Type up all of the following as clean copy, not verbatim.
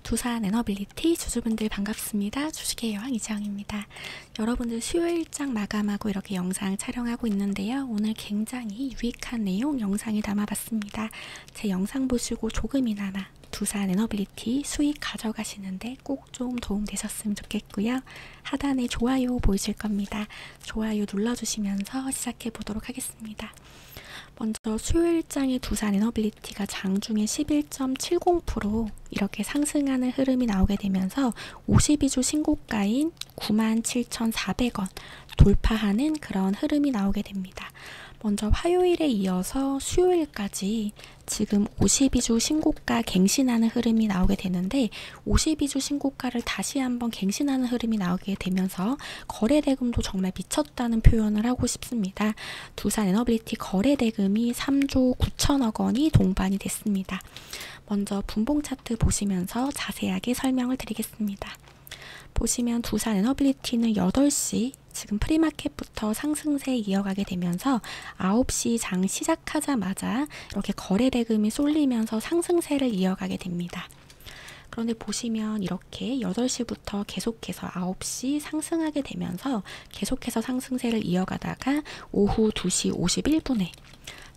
두산 에너빌리티 주주분들 반갑습니다. 주식의 여왕 이지영입니다. 여러분들 수요일장 마감하고 이렇게 영상 촬영하고 있는데요. 오늘 굉장히 유익한 내용 영상을 담아봤습니다. 제 영상 보시고 조금이나마 두산 에너빌리티 수익 가져가시는데 꼭 좀 도움되셨으면 좋겠고요. 하단에 좋아요 보이실 겁니다. 좋아요 눌러주시면서 시작해 보도록 하겠습니다. 먼저 수요일장의 두산 에너빌리티가 장중에 11.70% 이렇게 상승하는 흐름이 나오게 되면서 52주 신고가인 97,400원 돌파하는 그런 흐름이 나오게 됩니다. 먼저 화요일에 이어서 수요일까지 지금 52주 신고가 갱신하는 흐름이 나오게 되는데 52주 신고가를 다시 한번 갱신하는 흐름이 나오게 되면서 거래대금도 정말 미쳤다는 표현을 하고 싶습니다. 두산 에너빌리티 거래대금이 3조 9천억 원이 동반이 됐습니다. 먼저 분봉 차트 보시면서 자세하게 설명을 드리겠습니다. 보시면 두산 에너빌리티는 8시 지금 프리마켓부터 상승세 이어가게 되면서 9시 장 시작하자마자 이렇게 거래대금이 쏠리면서 상승세를 이어가게 됩니다. 그런데 보시면 이렇게 8시부터 계속해서 9시 상승하게 되면서 계속해서 상승세를 이어가다가 오후 2시 51분에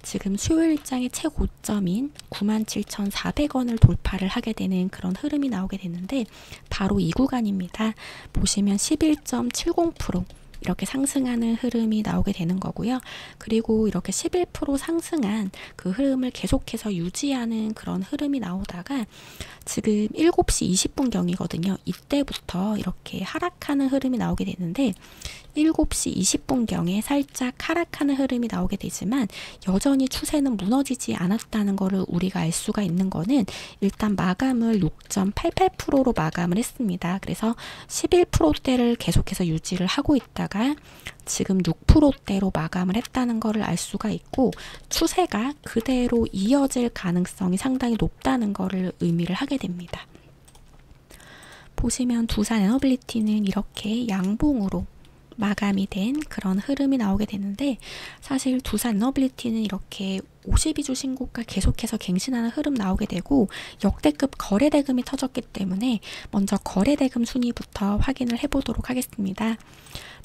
지금 수요일장의 최고점인 97,400원을 돌파를 하게 되는 그런 흐름이 나오게 되는데 바로 이 구간입니다. 보시면 11.70% 이렇게 상승하는 흐름이 나오게 되는 거고요. 그리고 이렇게 11% 상승한 그 흐름을 계속해서 유지하는 그런 흐름이 나오다가 지금 7시 20분경이거든요. 이때부터 이렇게 하락하는 흐름이 나오게 되는데 7시 20분경에 살짝 하락하는 흐름이 나오게 되지만 여전히 추세는 무너지지 않았다는 것을 우리가 알 수가 있는 거는 일단 마감을 6.88%로 마감을 했습니다. 그래서 11%대를 계속해서 유지를 하고 있다가 지금 6%대로 마감을 했다는 것을 알 수가 있고 추세가 그대로 이어질 가능성이 상당히 높다는 것을 의미를 하게 됩니다. 보시면 두산 에너빌리티는 이렇게 양봉으로 마감이 된 그런 흐름이 나오게 되는데 사실 두산 에너빌리티는 이렇게 52주 신고가 계속해서 갱신하는 흐름 나오게 되고 역대급 거래대금이 터졌기 때문에 먼저 거래대금 순위부터 확인을 해보도록 하겠습니다.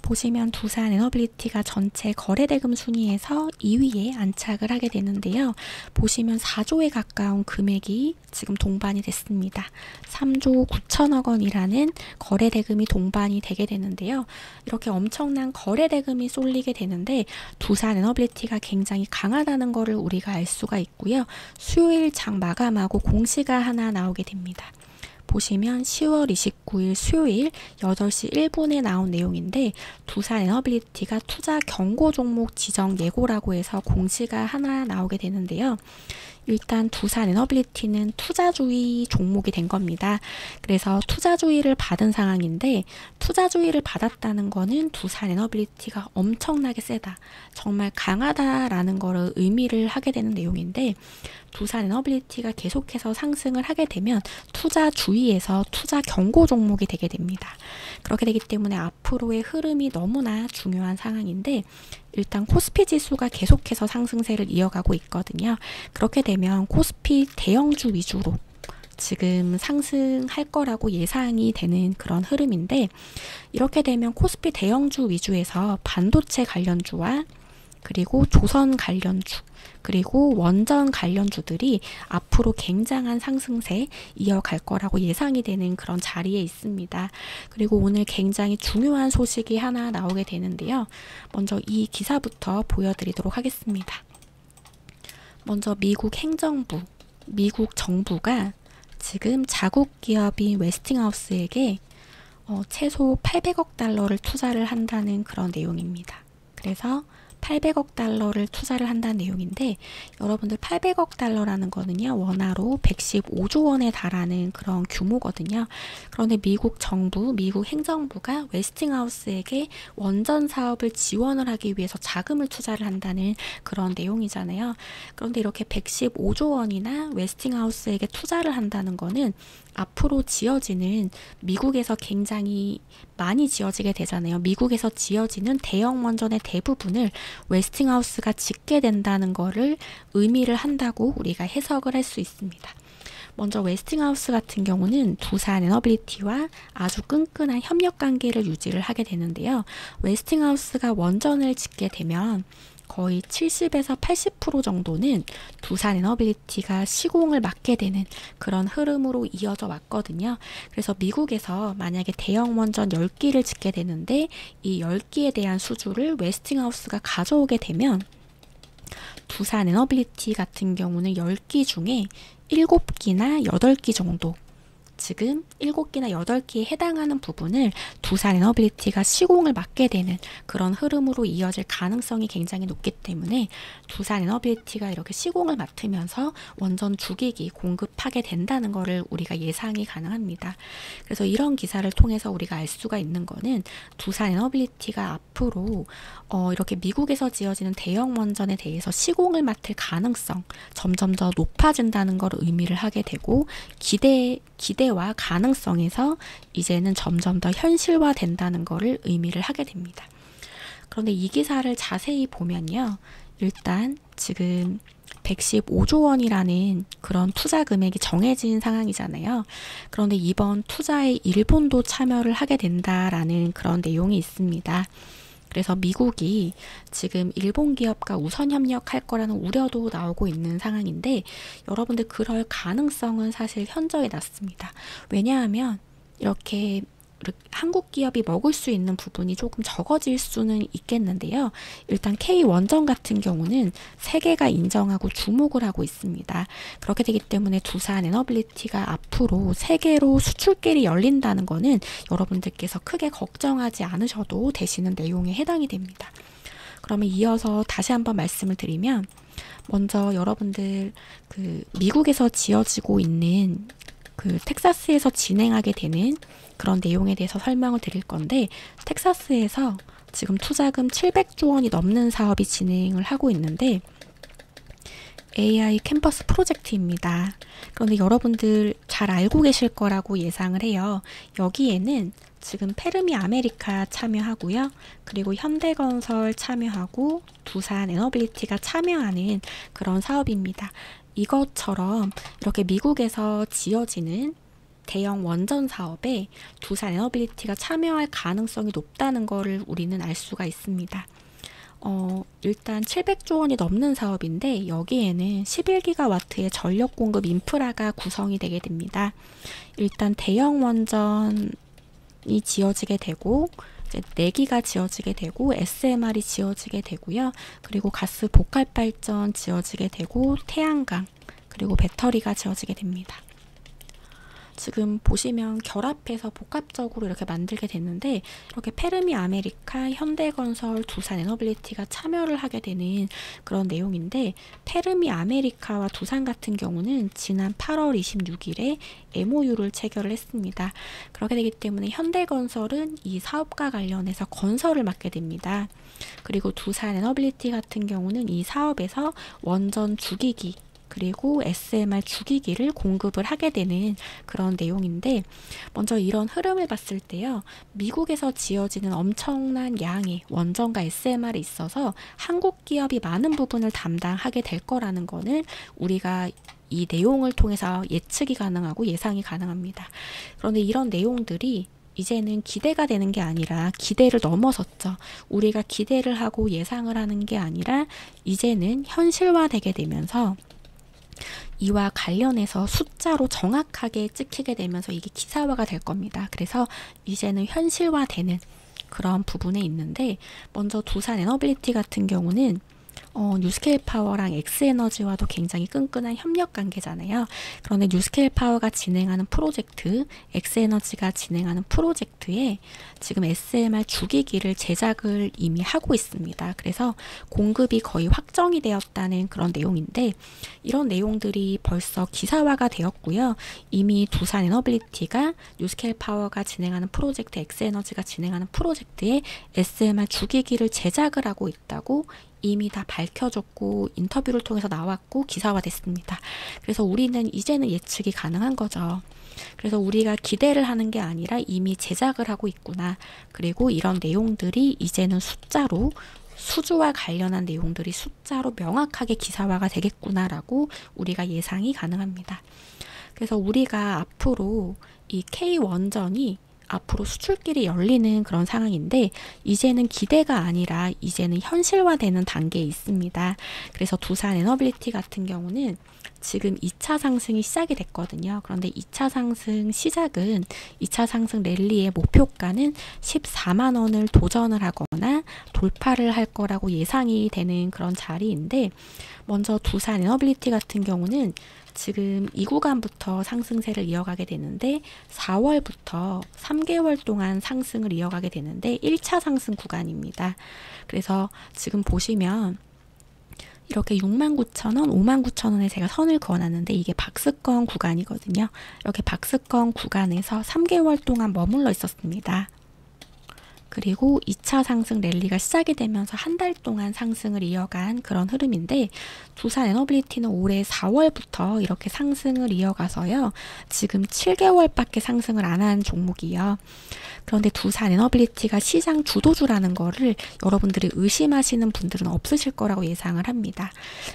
보시면 두산 에너빌리티가 전체 거래대금 순위에서 2위에 안착을 하게 되는데요. 보시면 4조에 가까운 금액이 지금 동반이 됐습니다. 3조 9천억 원이라는 거래대금이 동반이 되게 되는데요. 이렇게 엄청난 거래대금이 쏠리게 되는데 두산 에너빌리티가 굉장히 강하다는 것을 우리가 알 수가 있고요. 수요일 장 마감하고 공시가 하나 나오게 됩니다. 보시면 10월 29일 수요일 8시 1분에 나온 내용인데 두산 에너빌리티가 투자 경고 종목 지정 예고라고 해서 공시가 하나 나오게 되는데요. 일단 두산 에너빌리티는 투자주의 종목이 된 겁니다. 그래서 투자주의를 받은 상황인데 투자주의를 받았다는 거는 두산 에너빌리티가 엄청나게 세다. 정말 강하다라는 거를 의미를 하게 되는 내용인데 두산 에너빌리티가 계속해서 상승을 하게 되면 투자주의에서 투자 경고 종목이 되게 됩니다. 그렇게 되기 때문에 앞으로의 흐름이 너무나 중요한 상황인데 일단 코스피 지수가 계속해서 상승세를 이어가고 있거든요. 그렇게 되면 코스피 대형주 위주로 지금 상승할 거라고 예상이 되는 그런 흐름인데 이렇게 되면 코스피 대형주 위주에서 반도체 관련주와 그리고 조선 관련주 그리고 원전 관련주들이 앞으로 굉장한 상승세 이어갈 거라고 예상이 되는 그런 자리에 있습니다. 그리고 오늘 굉장히 중요한 소식이 하나 나오게 되는데요. 먼저 이 기사부터 보여드리도록 하겠습니다. 먼저 미국 행정부, 미국 정부가 지금 자국 기업인 웨스팅하우스에게 최소 800억 달러를 투자를 한다는 그런 내용입니다. 그래서 800억 달러를 투자를 한다는 내용인데 여러분들 800억 달러라는 거는요 원화로 115조 원에 달하는 그런 규모거든요. 그런데 미국 정부, 미국 행정부가 웨스팅하우스에게 원전 사업을 지원을 하기 위해서 자금을 투자를 한다는 그런 내용이잖아요. 그런데 이렇게 115조 원이나 웨스팅하우스에게 투자를 한다는 거는 앞으로 지어지는 미국에서 굉장히 많이 지어지게 되잖아요. 미국에서 지어지는 대형 원전의 대부분을 웨스팅하우스가 짓게 된다는 거를 의미를 한다고 우리가 해석을 할 수 있습니다. 먼저 웨스팅하우스 같은 경우는 두산 에너빌리티와 아주 끈끈한 협력 관계를 유지를 하게 되는데요. 웨스팅하우스가 원전을 짓게 되면 거의 70에서 80% 정도는 두산 에너빌리티가 시공을 맡게 되는 그런 흐름으로 이어져 왔거든요. 그래서 미국에서 만약에 대형 원전 10기를 짓게 되는데 이 10기에 대한 수주를 웨스팅하우스가 가져오게 되면 두산 에너빌리티 같은 경우는 10기 중에 7기나 8기 정도, 지금 7기나 8기에 해당하는 부분을 두산 에너빌리티가 시공을 맡게 되는 그런 흐름으로 이어질 가능성이 굉장히 높기 때문에 두산 에너빌리티가 이렇게 시공을 맡으면서 원전 주기기 공급하게 된다는 것을 우리가 예상이 가능합니다. 그래서 이런 기사를 통해서 우리가 알 수가 있는 거는 두산 에너빌리티가 앞으로 이렇게 미국에서 지어지는 대형 원전에 대해서 시공을 맡을 가능성 점점 더 높아진다는 걸 의미를 하게 되고 기대와 가능성에서 이제는 점점 더 현실화된다는 것을 의미를 하게 됩니다. 그런데 이 기사를 자세히 보면요. 일단 지금 115조 원이라는 그런 투자 금액이 정해진 상황이잖아요. 그런데 이번 투자에 일본도 참여를 하게 된다라는 그런 내용이 있습니다. 그래서 미국이 지금 일본 기업과 우선 협력할 거라는 우려도 나오고 있는 상황인데 여러분들 그럴 가능성은 사실 현저히 낮습니다. 왜냐하면 이렇게 한국 기업이 먹을 수 있는 부분이 조금 적어질 수는 있겠는데요. 일단 K원전 같은 경우는 세계가 인정하고 주목을 하고 있습니다. 그렇게 되기 때문에 두산 에너빌리티가 앞으로 세계로 수출길이 열린다는 거는 여러분들께서 크게 걱정하지 않으셔도 되시는 내용에 해당이 됩니다. 그러면 이어서 다시 한번 말씀을 드리면 먼저 여러분들 미국에서 지어지고 있는 텍사스에서 진행하게 되는 그런 내용에 대해서 설명을 드릴 건데 텍사스에서 지금 투자금 700조 원이 넘는 사업이 진행을 하고 있는데 AI 캠퍼스 프로젝트입니다. 그런데 여러분들 잘 알고 계실 거라고 예상을 해요. 여기에는 지금 페르미 아메리카 참여하고요. 그리고 현대건설 참여하고 두산 에너빌리티가 참여하는 그런 사업입니다. 이것처럼 이렇게 미국에서 지어지는 대형 원전 사업에 두산 에너빌리티가 참여할 가능성이 높다는 것을 우리는 알 수가 있습니다. 일단 700조 원이 넘는 사업인데 여기에는 11기가와트의 전력 공급 인프라가 구성이 되게 됩니다. 일단 대형 원전이 지어지게 되고 이제 4기가 지어지게 되고 SMR이 지어지게 되고요. 그리고 가스 복합 발전 지어지게 되고 태양광 그리고 배터리가 지어지게 됩니다. 지금 보시면 결합해서 복합적으로 이렇게 만들게 됐는데 이렇게 페르미 아메리카, 현대건설, 두산 에너빌리티가 참여를 하게 되는 그런 내용인데 페르미 아메리카와 두산 같은 경우는 지난 8월 26일에 MOU를 체결을 했습니다. 그렇게 되기 때문에 현대건설은 이 사업과 관련해서 건설을 맡게 됩니다. 그리고 두산 에너빌리티 같은 경우는 이 사업에서 원전 주기기 그리고 SMR 주기기를 공급을 하게 되는 그런 내용인데 먼저 이런 흐름을 봤을 때요. 미국에서 지어지는 엄청난 양의 원전과 SMR이 있어서 한국 기업이 많은 부분을 담당하게 될 거라는 거는 우리가 이 내용을 통해서 예측이 가능하고 예상이 가능합니다. 그런데 이런 내용들이 이제는 기대가 되는 게 아니라 기대를 넘어섰죠. 우리가 기대를 하고 예상을 하는 게 아니라 이제는 현실화되게 되면서 이와 관련해서 숫자로 정확하게 찍히게 되면서 이게 기사화가 될 겁니다. 그래서 이제는 현실화되는 그런 부분에 있는데 먼저 두산 에너빌리티 같은 경우는 뉴스케일 파워랑 엑스에너지와도 굉장히 끈끈한 협력 관계잖아요. 그런데 뉴스케일 파워가 진행하는 프로젝트, 엑스에너지가 진행하는 프로젝트에 지금 SMR 주기기를 제작을 이미 하고 있습니다. 그래서 공급이 거의 확정이 되었다는 그런 내용인데 이런 내용들이 벌써 기사화가 되었고요. 이미 두산 에너빌리티가 뉴스케일 파워가 진행하는 프로젝트, 엑스에너지가 진행하는 프로젝트에 SMR 주기기를 제작을 하고 있다고 이미 다 밝혀졌고 인터뷰를 통해서 나왔고 기사화됐습니다. 그래서 우리는 이제는 예측이 가능한 거죠. 그래서 우리가 기대를 하는 게 아니라 이미 제작을 하고 있구나. 그리고 이런 내용들이 이제는 숫자로 수주와 관련한 내용들이 숫자로 명확하게 기사화가 되겠구나라고 우리가 예상이 가능합니다. 그래서 우리가 앞으로 이 K원전이 앞으로 수출길이 열리는 그런 상황인데 이제는 기대가 아니라 이제는 현실화되는 단계에 있습니다. 그래서 두산 에너빌리티 같은 경우는 지금 2차 상승이 시작이 됐거든요. 그런데 2차 상승 시작은 2차 상승 랠리의 목표가는 14만 원을 도전을 하거나 돌파를 할 거라고 예상이 되는 그런 자리인데 먼저 두산 에너빌리티 같은 경우는 지금 이 구간부터 상승세를 이어가게 되는데 4월부터 3개월 동안 상승을 이어가게 되는데 1차 상승 구간입니다. 그래서 지금 보시면 이렇게 69,000원, 59,000원에 제가 선을 그어놨는데 이게 박스권 구간이거든요. 이렇게 박스권 구간에서 3개월 동안 머물러 있었습니다. 그리고 2차 상승 랠리가 시작이 되면서 한 달 동안 상승을 이어간 그런 흐름인데 두산 에너빌리티는 올해 4월부터 이렇게 상승을 이어가서요. 지금 7개월밖에 상승을 안 한 종목이에요. 그런데 두산 에너빌리티가 시장 주도주라는 거를 여러분들이 의심하시는 분들은 없으실 거라고 예상을 합니다.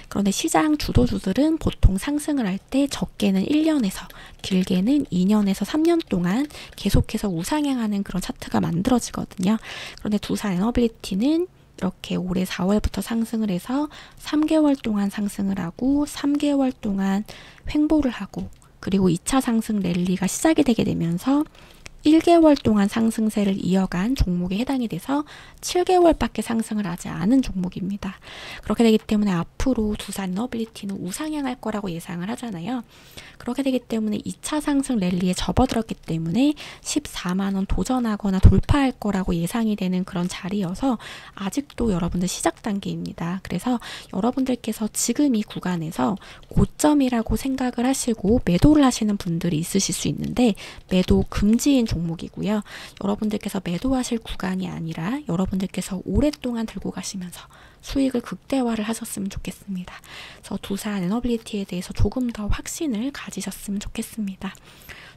그런데 시장 주도주들은 보통 상승을 할 때 적게는 1년에서 길게는 2년에서 3년 동안 계속해서 우상향하는 그런 차트가 만들어지거든요. 그런데 두산 에너빌리티는 이렇게 올해 4월부터 상승을 해서 3개월 동안 상승을 하고 3개월 동안 횡보를 하고 그리고 2차 상승 랠리가 시작이 되게 되면서 1개월 동안 상승세를 이어간 종목에 해당이 돼서 7개월밖에 상승을 하지 않은 종목입니다. 그렇게 되기 때문에 앞으로 두산 에너빌리티는 우상향할 거라고 예상을 하잖아요. 그렇게 되기 때문에 2차 상승 랠리에 접어들었기 때문에 14만 원 도전하거나 돌파할 거라고 예상이 되는 그런 자리여서 아직도 여러분들 시작 단계입니다. 그래서 여러분들께서 지금 이 구간에서 고점이라고 생각을 하시고 매도를 하시는 분들이 있으실 수 있는데 매도 금지인 종목이고요. 여러분들께서 매도하실 구간이 아니라 여러분들께서 오랫동안 들고 가시면서 수익을 극대화를 하셨으면 좋겠습니다. 그래서 두산 에너빌리티에 대해서 조금 더 확신을 가지셨으면 좋겠습니다.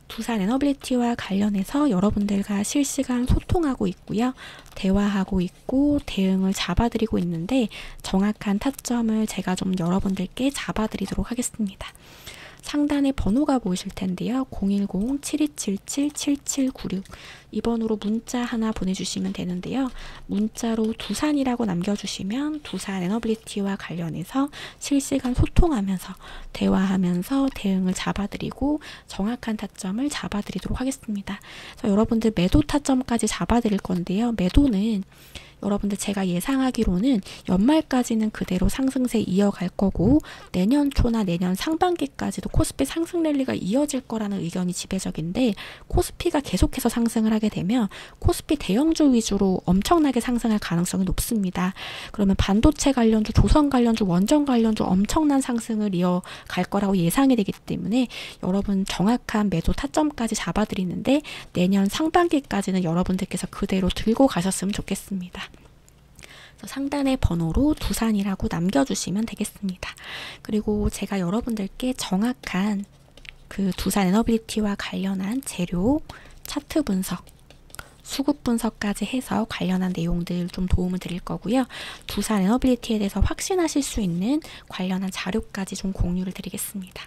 두산 에너빌리티와 관련해서 여러분들과 실시간 소통하고 있고요. 대화하고 있고 대응을 잡아드리고 있는데 정확한 타점을 제가 좀 여러분들께 잡아드리도록 하겠습니다. 상단에 번호가 보이실 텐데요. 010-7277-7796 이 번호로 문자 하나 보내주시면 되는데요. 문자로 두산이라고 남겨주시면 두산 에너빌리티와 관련해서 실시간 소통하면서 대화하면서 대응을 잡아드리고 정확한 타점을 잡아드리도록 하겠습니다. 그래서 여러분들 매도 타점까지 잡아드릴 건데요. 매도는 여러분들 제가 예상하기로는 연말까지는 그대로 상승세 이어갈 거고 내년 초나 내년 상반기까지도 코스피 상승 랠리가 이어질 거라는 의견이 지배적인데 코스피가 계속해서 상승을 하게 되면 코스피 대형주 위주로 엄청나게 상승할 가능성이 높습니다. 그러면 반도체 관련주, 조선 관련주, 원전 관련주 엄청난 상승을 이어갈 거라고 예상이 되기 때문에 여러분 정확한 매도 타점까지 잡아드리는데 내년 상반기까지는 여러분들께서 그대로 들고 가셨으면 좋겠습니다. 상단의 번호로 두산이라고 남겨주시면 되겠습니다. 그리고 제가 여러분들께 정확한 그 두산 에너빌리티와 관련한 재료, 차트 분석, 수급 분석까지 해서 관련한 내용들 좀 도움을 드릴 거고요. 두산 에너빌리티에 대해서 확신하실 수 있는 관련한 자료까지 좀 공유를 드리겠습니다.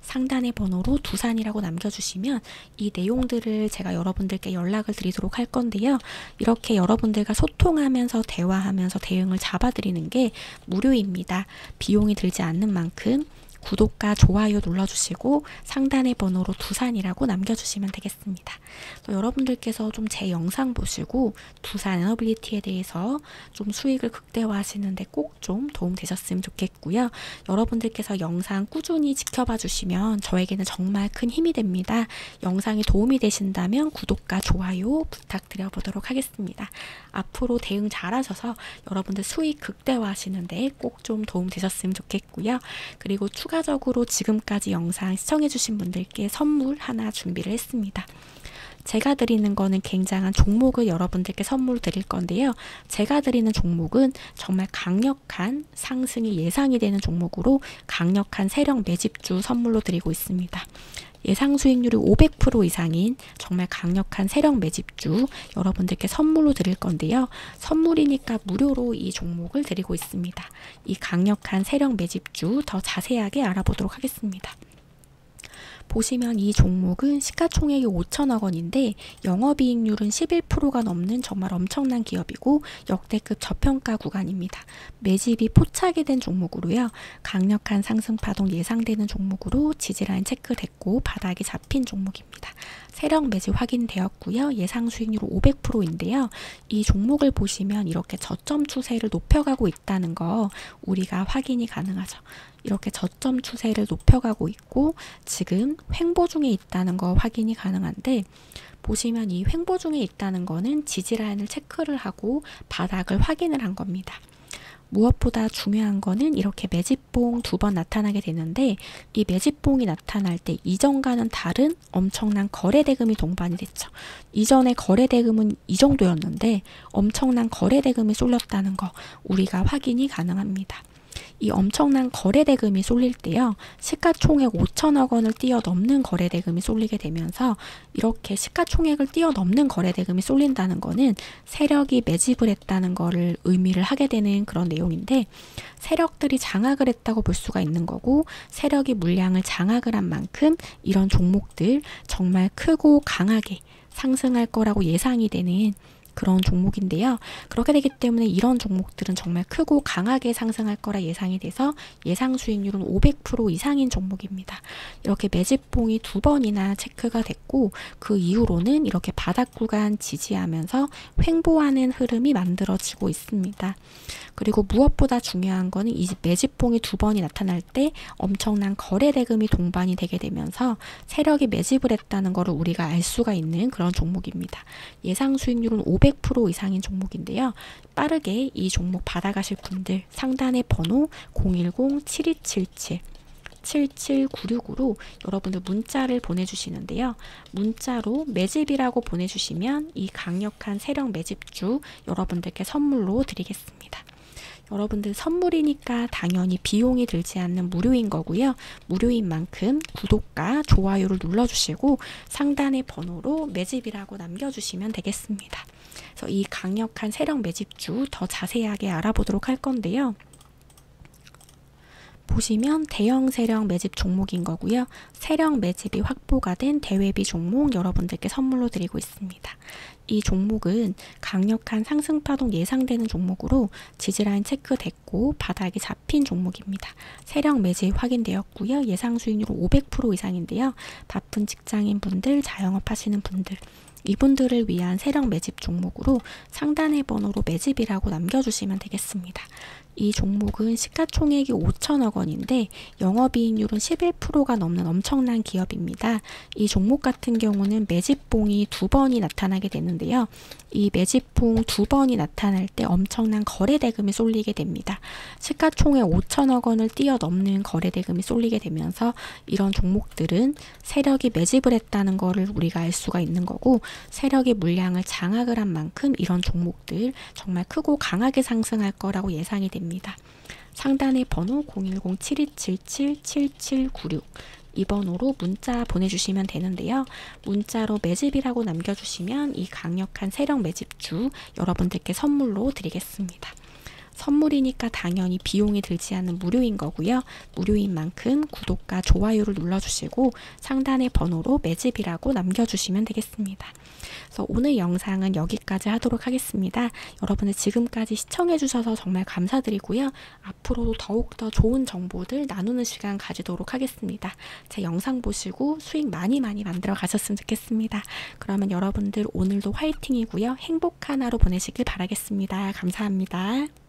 상단의 번호로 두산이라고 남겨주시면 이 내용들을 제가 여러분들께 연락을 드리도록 할 건데요. 이렇게 여러분들과 소통하면서 대화하면서 대응을 잡아드리는 게 무료입니다. 비용이 들지 않는 만큼 구독과 좋아요 눌러주시고 상단의 번호로 두산이라고 남겨주시면 되겠습니다. 또 여러분들께서 좀 제 영상 보시고 두산 에너빌리티에 대해서 좀 수익을 극대화하시는데 꼭 좀 도움 되셨으면 좋겠고요. 여러분들께서 영상 꾸준히 지켜봐 주시면 저에게는 정말 큰 힘이 됩니다. 영상이 도움이 되신다면 구독과 좋아요 부탁드려 보도록 하겠습니다. 앞으로 대응 잘하셔서 여러분들 수익 극대화하시는데 꼭 좀 도움 되셨으면 좋겠고요. 그리고 추가적으로 지금까지 영상 시청해주신 분들께 선물 하나 준비를 했습니다. 제가 드리는 거는 굉장한 종목을 여러분들께 선물로 드릴 건데요. 제가 드리는 종목은 정말 강력한 상승이 예상이 되는 종목으로 강력한 세력 매집주 선물로 드리고 있습니다. 예상 수익률이 500% 이상인 정말 강력한 세력 매집주 여러분들께 선물로 드릴 건데요. 선물이니까 무료로 이 종목을 드리고 있습니다. 이 강력한 세력 매집주 더 자세하게 알아보도록 하겠습니다. 보시면 이 종목은 시가총액이 5천억 원인데 영업이익률은 11%가 넘는 정말 엄청난 기업이고 역대급 저평가 구간입니다. 매집이 포착이 된 종목으로요. 강력한 상승 파동 예상되는 종목으로 지지라인 체크됐고 바닥이 잡힌 종목입니다. 세력 매집 확인되었고요. 예상 수익률 500%인데요. 이 종목을 보시면 이렇게 저점 추세를 높여가고 있다는 거 우리가 확인이 가능하죠. 이렇게 저점 추세를 높여가고 있고 지금 횡보 중에 있다는 거 확인이 가능한데 보시면 이 횡보 중에 있다는 거는 지지라인을 체크를 하고 바닥을 확인을 한 겁니다. 무엇보다 중요한 거는 이렇게 매집봉 2번 나타나게 되는데 이 매집봉이 나타날 때 이전과는 다른 엄청난 거래대금이 동반이 됐죠. 이전에 거래대금은 이 정도였는데 엄청난 거래대금이 쏠렸다는 거 우리가 확인이 가능합니다. 이 엄청난 거래대금이 쏠릴 때요. 시가총액 5천억 원을 뛰어넘는 거래대금이 쏠리게 되면서 이렇게 시가총액을 뛰어넘는 거래대금이 쏠린다는 거는 세력이 매집을 했다는 거를 의미를 하게 되는 그런 내용인데 세력들이 장악을 했다고 볼 수가 있는 거고 세력이 물량을 장악을 한 만큼 이런 종목들 정말 크고 강하게 상승할 거라고 예상이 되는 그런 종목인데요. 그렇게 되기 때문에 이런 종목들은 정말 크고 강하게 상승할 거라 예상이 돼서 예상 수익률은 500% 이상인 종목입니다. 이렇게 매집봉이 2번이나 체크가 됐고 그 이후로는 이렇게 바닥 구간 지지하면서 횡보하는 흐름이 만들어지고 있습니다. 그리고 무엇보다 중요한 거는 이 매집봉이 2번이 나타날 때 엄청난 거래대금이 동반이 되게 되면서 세력이 매집을 했다는 것을 우리가 알 수가 있는 그런 종목입니다. 예상 수익률은 500% 이상인 종목인데요. 빠르게 이 종목 받아가실 분들 상단의 번호 010-7277 7796으로 여러분들 문자를 보내주시는데요. 문자로 매집이라고 보내주시면 이 강력한 세력 매집주 여러분들께 선물로 드리겠습니다. 여러분들 선물이니까 당연히 비용이 들지 않는 무료인 거고요. 무료인 만큼 구독과 좋아요를 눌러주시고 상단의 번호로 매집이라고 남겨주시면 되겠습니다. 그래서 이 강력한 세력 매집주 더 자세하게 알아보도록 할 건데요. 보시면 대형 세력 매집 종목인 거고요. 세력 매집이 확보가 된 대외비 종목 여러분들께 선물로 드리고 있습니다. 이 종목은 강력한 상승 파동 예상되는 종목으로 지지라인 체크됐고 바닥이 잡힌 종목입니다. 세력 매집 확인되었고요. 예상 수익률 500% 이상인데요. 바쁜 직장인 분들, 자영업 하시는 분들 이분들을 위한 세력 매집 종목으로 상단의 번호로 매집이라고 남겨주시면 되겠습니다. 이 종목은 시가총액이 5천억 원인데 영업이익률은 11%가 넘는 엄청난 기업입니다. 이 종목 같은 경우는 매집봉이 2번이 나타나게 되는데요. 이 매집봉 2번이 나타날 때 엄청난 거래대금이 쏠리게 됩니다. 시가총액 5천억 원을 뛰어넘는 거래대금이 쏠리게 되면서 이런 종목들은 세력이 매집을 했다는 것을 우리가 알 수가 있는 거고 세력이 물량을 장악을 한 만큼 이런 종목들 정말 크고 강하게 상승할 거라고 예상이 됩니다. 상단의 번호 010-7277-7796 이 번호로 문자 보내주시면 되는데요. 문자로 매집이라고 남겨주시면 이 강력한 세력 매집주 여러분들께 선물로 드리겠습니다. 선물이니까 당연히 비용이 들지 않는 무료인 거고요. 무료인 만큼 구독과 좋아요를 눌러주시고 상단의 번호로 매집이라고 남겨주시면 되겠습니다. 그래서 오늘 영상은 여기까지 하도록 하겠습니다. 여러분들 지금까지 시청해주셔서 정말 감사드리고요. 앞으로도 더욱더 좋은 정보들 나누는 시간 가지도록 하겠습니다. 제 영상 보시고 수익 많이 만들어 가셨으면 좋겠습니다. 그러면 여러분들 오늘도 화이팅이고요. 행복한 하루 보내시길 바라겠습니다. 감사합니다.